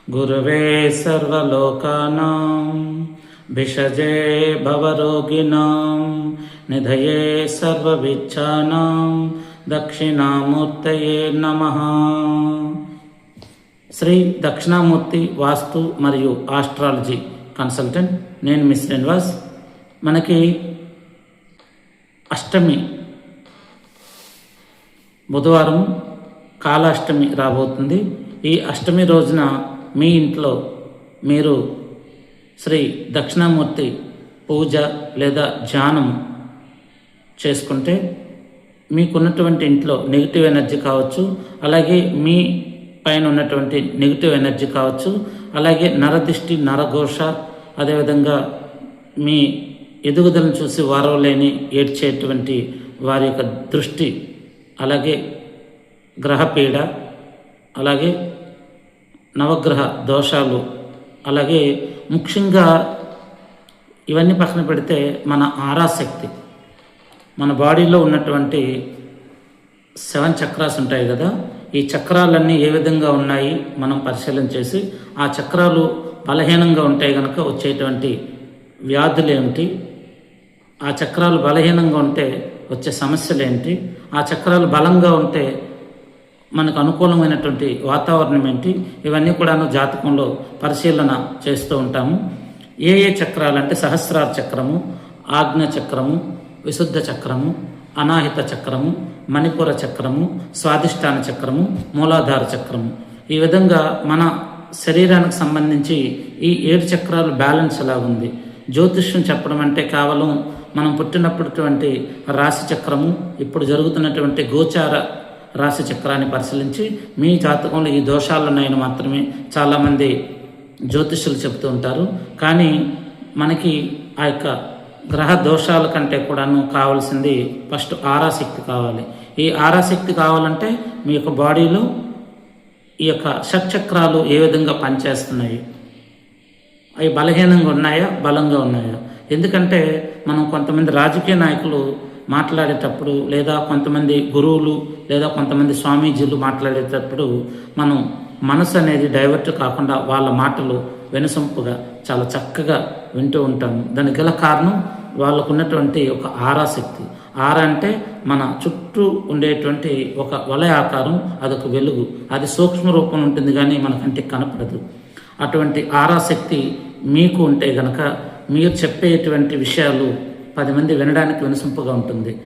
गुरवे सर्वलोकानां भिषजे भवरोगिणां निधये सर्वविच्छानां दक्षिणामूर्तये नमः. శ్రీ దక్షిణామూర్తి వాస్తు మరియు ఆస్ట్రాలజీ కన్సల్టెంట్. నేను మీ శ్రీనివాస్. మనకి అష్టమి బుధవారం కాలాష్టమి రాబోతుంది. ఈ అష్టమి రోజున మీ ఇంట్లో మీరు శ్రీ దక్షిణామూర్తి పూజ లేదా ధ్యానం చేసుకుంటే మీకున్నటువంటి ఇంట్లో నెగిటివ్ ఎనర్జీ కావచ్చు, అలాగే మీ పైన ఉన్నటువంటి నెగిటివ్ ఎనర్జీ కావచ్చు, అలాగే నరదిష్టి, నరఘోష, అదేవిధంగా మీ ఎదుగుదలను చూసి వారవలేని ఏడ్చేటువంటి వారి యొక్క దృష్టి, అలాగే గ్రహపీడ, అలాగే నవగ్రహ దోషాలు, అలాగే ముఖ్యంగా ఇవన్నీ పక్కన పెడితే మన ఆరాశక్తి, మన బాడీలో ఉన్నటువంటి 7 చక్రాస్ ఉంటాయి కదా, ఈ చక్రాలన్నీ ఏ విధంగా ఉన్నాయి మనం పరిశీలన చేసి ఆ చక్రాలు బలహీనంగా ఉంటాయి కనుక వచ్చేటువంటి వ్యాధులు ఏమిటి, ఆ చక్రాలు బలహీనంగా ఉంటే వచ్చే సమస్యలు ఏంటి, ఆ చక్రాలు బలంగా ఉంటే మనకు అనుకూలమైనటువంటి వాతావరణం ఏంటి, ఇవన్నీ కూడాను జాతకంలో పరిశీలన చేస్తూ ఉంటాము. ఏ ఏ చక్రాలు అంటే సహస్రార చక్రము, ఆజ్ఞ చక్రము, విశుద్ధ చక్రము, అనాహిత చక్రము, మణిపుర చక్రము, స్వాధిష్టాన చక్రము, మూలాధార చక్రము. ఈ విధంగా మన శరీరానికి సంబంధించి ఈ 7 చక్రాలు బ్యాలెన్స్ ఎలా ఉంది. జ్యోతిష్యం చెప్పడం అంటే కేవలం మనం పుట్టినప్పటిటువంటి రాశి చక్రము, ఇప్పుడు జరుగుతున్నటువంటి గోచార రాశి చక్రాన్ని పరిశీలించి మీ జాతకంలో ఈ దోషాలు ఉన్నాయని మాత్రమే చాలామంది జ్యోతిష్యులు చెబుతూ ఉంటారు. కానీ మనకి ఆ యొక్క గ్రహ దోషాల కంటే కూడాను కావాల్సింది ఫస్ట్ ఆరాశక్తి కావాలి. ఈ ఆరాశక్తి కావాలంటే మీ యొక్క బాడీలో ఈ యొక్క షట్చక్రాలు ఏ విధంగా పనిచేస్తున్నాయి, అవి బలహీనంగా ఉన్నాయా, బలంగా ఉన్నాయా. ఎందుకంటే మనం కొంతమంది రాజకీయ నాయకులు మాట్లాడేటప్పుడు, లేదా కొంతమంది గురువులు, లేదా కొంతమంది స్వామీజీలు మాట్లాడేటప్పుడు మనం మనసు అనేది డైవర్ట్ కాకుండా వాళ్ళ మాటలు వినసొంపుగా చాలా చక్కగా వింటూ ఉంటాము. దానికి గల కారణం వాళ్ళకు ఉన్నటువంటి ఒక ఆరాశక్తి. ఆర అంటే మన చుట్టూ ఉండేటువంటి ఒక వలయ ఆకారం, అదొక వెలుగు, అది సూక్ష్మ రూపం ఉంటుంది కానీ మన కంటికి కనపడదు. అటువంటి ఆరాశక్తి మీకు ఉంటే గనక మీరు చెప్పేటువంటి విషయాలు 10 మంది వినడానికి వినసొంపుగా ఉంటుంది.